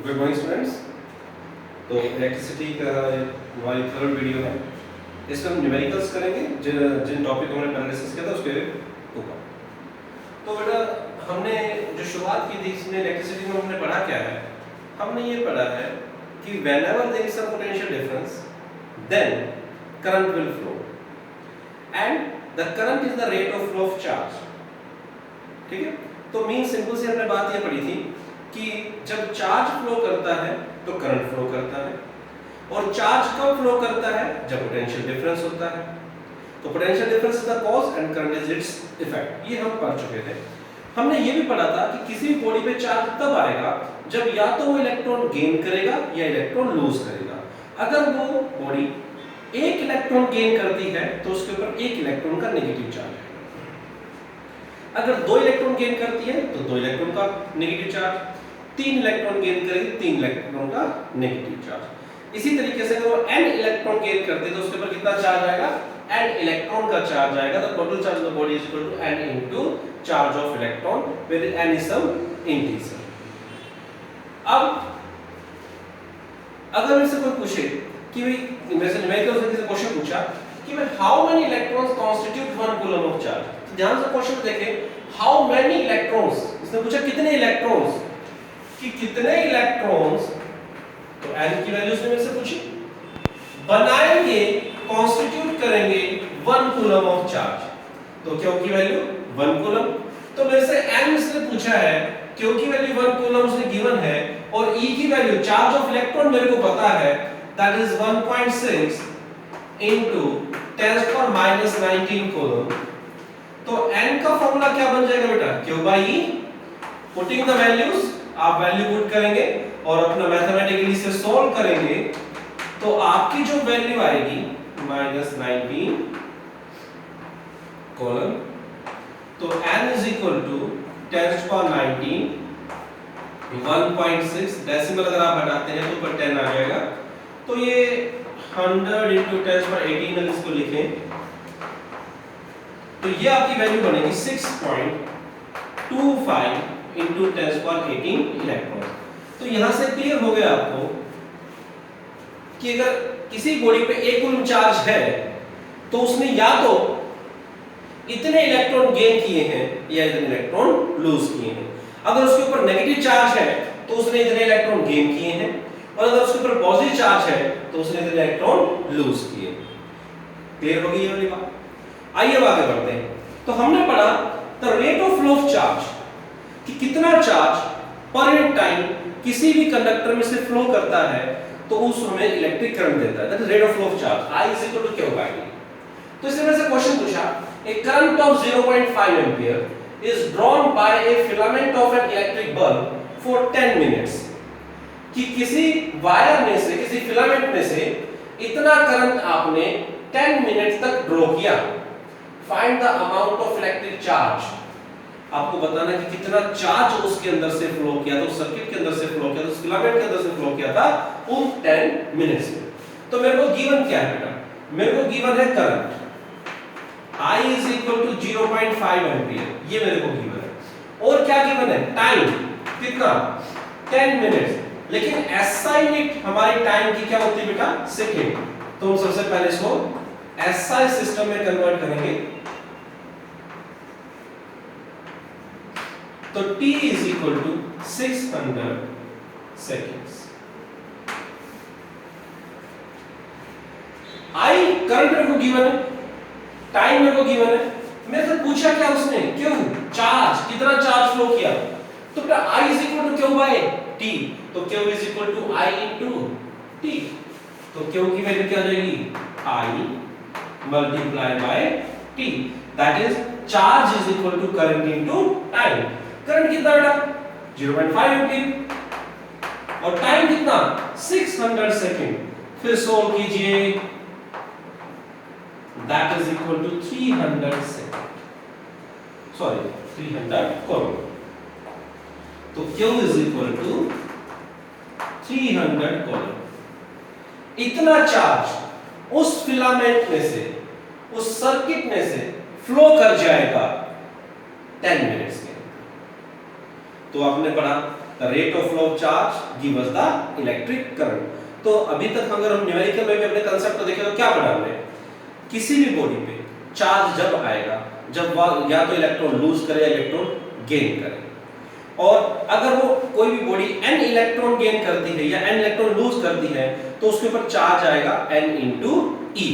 Good morning students. तो electricity का हमारी थर्ड वीडियो है। इसमें हम न्यूमेरिकल्स करेंगे जिन टॉपिक को हमने पहले डिस्कस किया था उसके ऊपर। तो बेटा हमने जो शुरुआत की थी इसमें इलेक्ट्रिसिटी में हमने पढ़ा क्या है? हमने ये पढ़ा है कि whenever there is a potential difference then current will flow and the current is the rate of flow of charge। ठीक है, तो मीन सिंपल से हमने बात ये पढ़ी थी कि जब चार्ज फ्लो करता है तो करंट फ्लो करता है, और चार्ज कब फ्लो करता है? जब पोटेंशियल डिफरेंस होता है। तो potential difference is the cause and current is its effect. ये हम पढ़ चुके थे। हमने ये भी पढ़ा था कि किसी भी बॉडी पे चार्ज तब आएगा जब या तो वो इलेक्ट्रॉन गेन करेगा या इलेक्ट्रॉन लूज करेगा। अगर वो बॉडी एक इलेक्ट्रॉन गेन करती है तो उसके ऊपर एक इलेक्ट्रॉन का नेगेटिव चार्ज है। अगर दो इलेक्ट्रॉन गेन करती है तो दो इलेक्ट्रॉन का नेगेटिव चार्ज, तीन इलेक्ट्रॉन गेन करेगी तीन इलेक्ट्रॉन का नेगेटिव चार्ज। इसी तरीके से अगर वो n इलेक्ट्रॉन गेन करते हैं तो उसके ऊपर कितना चार्ज आएगा? n इलेक्ट्रॉन का चार्ज आएगा। तो total charge of the body is equal to n into charge of electron where n is some integer. अब अगर मुझसे कोई पूछे कि भाई मेरे से न्यूमेरिकल से क्वेश्चन पूछा कि भाई how many electrons constitute 1 coulomb of charge, तो ध्यान से क्वेश्चन देखें हाउ मेनी इलेक्ट्रॉन्स, इसने पूछा कितने इलेक्ट्रॉन्स, कि कितने इलेक्ट्रॉन्स, तो n की वैल्यू उसने मेरे से पूछी, बनाएंगे कांस्टिट्यूट करेंगे 1 कूलम ऑफ चार्ज। तो क्यों की वैल्यू 1 कूलम, तो मेरे से n इसने पूछा है, क्यों की वैल्यू 1 कूलम उसने गिवन है, और e की वैल्यू चार्ज ऑफ इलेक्ट्रॉन मेरे को पता है, दैट इज 1.6 into 10⁻⁻19 कूलम। तो n का फॉर्मूला क्या बन जाएगा बेटा? q by e। Putting the values, आप वैल्यू पुट करेंगे और अपना मैथमेटिकली से सॉल्व करेंगे तो आपकी जो वैल्यू आएगी -19 कॉलम, तो n is equal to 10⁻19 1.6, decimal अगर आप हटाते हैं तो ऊपर 10 आ जाएगा। तो ये 100 into 10⁻18 में इसको लिखें तो ये आपकी वैल्यू बनेगी 6.25 into 10⁻18 इलेक्ट्रॉन। तो यहां से क्लियर हो गया आपको कि अगर किसी बॉडी पे एक कूलम चार्ज है तो उसने या तो इतने इलेक्ट्रॉन गेन किए हैं या इतने इलेक्ट्रॉन लूज किए हैं। अगर उसके ऊपर नेगेटिव चार्ज है तो उसने इतने इलेक्ट्रॉन गेन किए हैं, और अगर उसके ऊपर पॉजिटिव चार्ज है तो उसने इतने इलेक्ट्रॉन लूज किए। क्लियर हो गई ये वाली बात? आइए अब आगे बढ़ते हैं। तो हमने पढ़ा the rate of flow of charge, कि कितना चार्ज पर यूनिट टाइम किसी भी कंडक्टर में से फ्लो करता है तो उस हमें इलेक्ट्रिक करंट देता है, that is rate of flow of charge. I is equal to Q by E। तो इससे मेरे से क्वेश्चन पूछा, a current of 0.5 ampere is drawn by a filament of an electric bulb for 10 minutes। कि किसी wire में से, किसी फिलामेंट में से इतना करंट आपने 10 मिनट तक ड्रॉ किया। Find the amount of electric charge, आपको बताना कि कितना चार्ज उसके अंदर से फ्लो किया था, उस सर्किट के अंदर से फ्लो किया था, उस फिलामेंट के अंदर से फ्लो किया था उन 10 मिनट्स में। तो मेरे को गिवन क्या है बेटा? मेरे को गिवन है current I is equal to 0.5 ampere, ये मेरे को गिवन है। और क्या गिवन है? टाइम कितना? 10 मिनट्स। लेकिन SI यूनिट हमारी टाइम की क्या होती है बेटा? सेकंड। तो हम सबसे पहले इसको SI सिस्टम में कन्वर्ट करेंगे। तो T is equal to 600 seconds। I current मेरे को गिवन है, टाइम मेरे को गिवन है। मेरे से पूछा क्या उसने? क्यों? चार्ज, कितना चार्ज फ्लो किया। तो बेटा I is equal to Q by T, तो Q is equal to I into T। तो Q की वैल्यू क्या आ जाएगी? I multiply by T, that is charge is equal to current into time। Current कितना बेटा? 0.5 एम्पीयर, और time कितना? 600 second. फिर सोल्व कीजिए, that is equal to 300 second, sorry 300 coulomb। तो Q is equal to 300 coulomb। इतना चार्ज उस filament में से, उस सर्किट में से फ्लो कर जाएगा 10 मिनट्स के। तो आपने पढ़ा rate of flow of charge give us the electric current. तो अभी तक अगर हम न्यूमेरिकल में भी अपने कांसेप्ट को देखें तो क्या पढ़ा हमने, किसी भी बॉडी पे चार्ज जब आएगा, जब वह या तो इलेक्ट्रॉन लूज करे या इलेक्ट्रॉन गेन करे, और अगर वो कोई भी बॉडी n इलेक्ट्रॉन गेन करती है या n इलेक्ट्रॉन लूज करती है तो उसके ऊपर चार्ज आएगा n into e।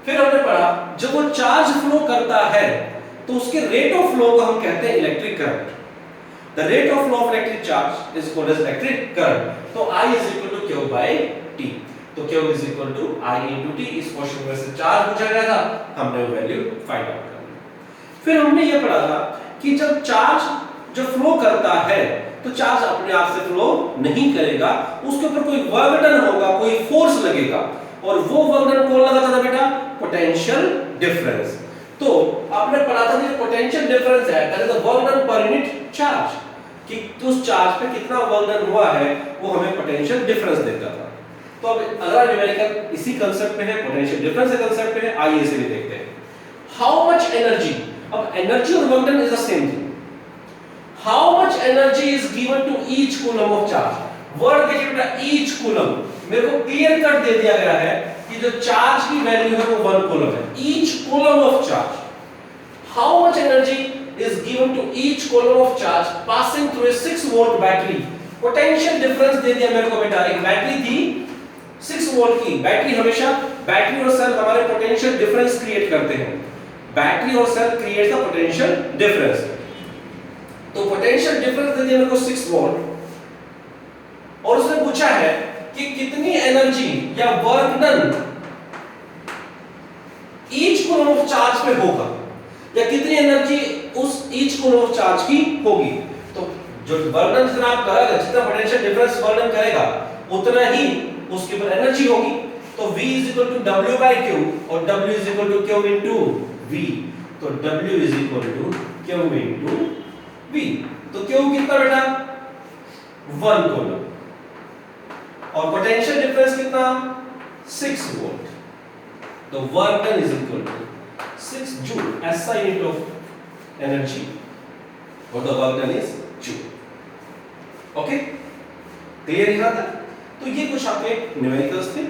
फिर हमने पढ़ा जब वो चार्ज फ्लो करता है तो उसके रेट ऑफ फ्लो को हम कहते हैं electric current. The rate of flow of electric charge is called as electric current. तो I is equal to Q by T। तो Q is equal to I into T। इस question में से charge पूछा गया था, हमने वो वैल्यू फाइंड आउट कर ली। फिर हमने ये पढ़ा था कि जब चार्ज जब फ्लो करता है तो चार्ज अपने आप से फ्लो नहीं करेगा, उसके ऊपर कोई वर्क डन होगा, कोई फोर्स लगेगा, और वो वर्क डन कौन लगाता था बेटा, पोटेंशियल डिफरेंस। तो आपने पढ़ा था कि पोटेंशियल डिफरेंस है that is the work done per unit charge, कि उस चार्ज पे कितना वर्क डन हुआ है वो हमें पोटेंशियल डिफरेंस देता था। तो अब अगला न्यूमेरिकल इसी कांसेप्ट पे है, पोटेंशियल डिफरेंस के कांसेप्ट पे है, आइए इसे भी देखते हैं। हाउ मच एनर्जी, अब एनर्जी और work done is the same thing. How much energy is given to each coulomb of charge? Word देखिए बेटा, each coulomb मेरे को क्लियर कट दे दिया गया है कि जो चार्ज की वैल्यू है वो 1 कूलम है। each coulomb of charge, how much energy is given to each coulomb of charge passing through a 6 volt battery? Potential difference दे दिया मेरे को बेटा, एक बैटरी थी 6 वोल्ट की। बैटरी हमेशा, बैटरी और सेल हमारे पोटेंशियल डिफरेंस क्रिएट करते हैं। बैटरी और cell create the potential difference. तो पोटेंशियल डिफरेंस दे दिया मेरे को 6 वोल्ट, और उसने पूछा है कि कितनी एनर्जी या work done each coulomb of charge पे होगा, या कितनी एनर्जी उस ईच कूलम ऑफ चार्ज की होगी। तो जो वर्क डन जितना आप करेगा, जितना पोटेंशियल डिफरेंस वर्क डन करेगा उतना ही उसके ऊपर एनर्जी होगी। तो V is equal to W by Q, और W is equal to Q into V। तो W is equal to Q into V। तो Q कितना बेटा, 1 कूलम, और पोटेंशियल डिफरेंस कितना, 6 वोल्ट। तो work done is equal to 6 joule, SI unit of energy, और the work done is joule. Okay, clear यहां तक? तो ये कुछ आपके न्यूमेरिकल्स थे,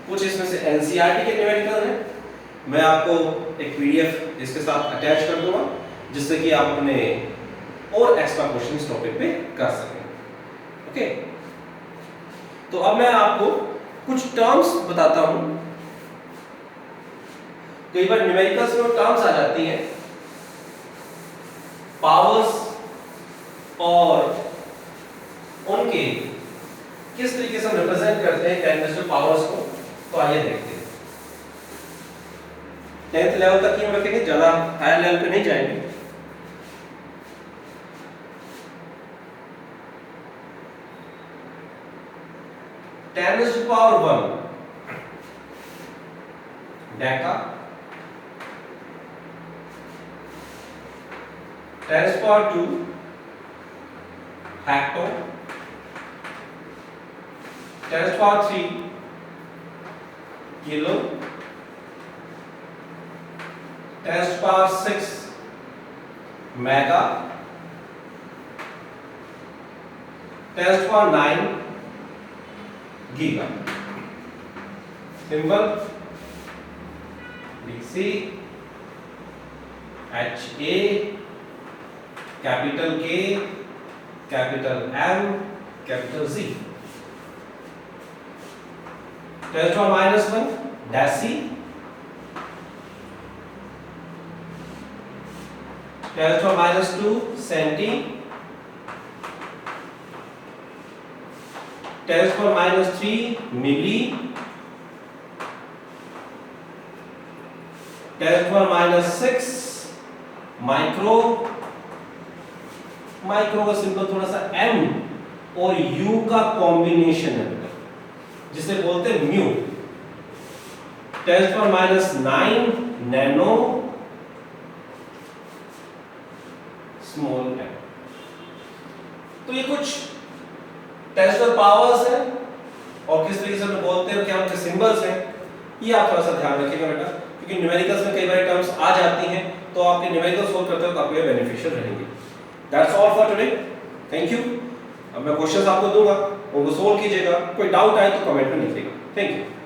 कुछ इसमें से एनसीईआरटी के न्यूमेरिकल हैं। मैं आपको एक पीडीएफ इसके साथ अटैच कर दूंगा जिससे कि आप अपने और एक्स्ट्रा क्वेश्चन इस टॉपिक पे कर सकें। ओके, तो अब मैं आपको कुछ टर्म्स बताता हूं। कई बार न्यूमेरिकल्स में टर्म्स आ जाती हैं, पावर्स, और उनके किस तरीके से हम रिप्रेजेंट करते हैं टेन पावर्स को। तो आइए देखते हैं। 10th लेवल तक ही हम रखेंगे, ज्यादा हायर लेवल पे नहीं जाएंगे। Ten to power 1 deca, 10 to power 2 hecto, 10 to power 3 kilo, 10 to power 6 mega, 10 to power 9 giga. Symbol BC, HA, capital K, capital M, capital Z। 10 to -1 deci, 10 to -2 centi, 10 to -3 milli, 10 to -6 micro. Micro का symbol थोड़ा सा M और U का combination है जिसे बोलते हैं mu. 10 to -9 nano, small m। तो ये कुछ टेस्ट पावर्स हैं, और किस तरीके से हम बोलते हैं, क्या उनके सिंबल्स हैं, ये आप थोड़ा सा ध्यान रखिएगा बेटा, क्योंकि न्यूमेरिकल्स में कई बार टर्म्स आ जाती हैं तो आपके न्यूमेरिकल सोल्व करते हो तो आपको ये बेनिफिशियल रहेंगे। That's all for today, thank you. अब मैं क्वेश्चंस आपको दूंगा, उनको सोल्व कीजिएगा, कोई डाउट आए तो कमेंट में लिखिएगा। Thank you.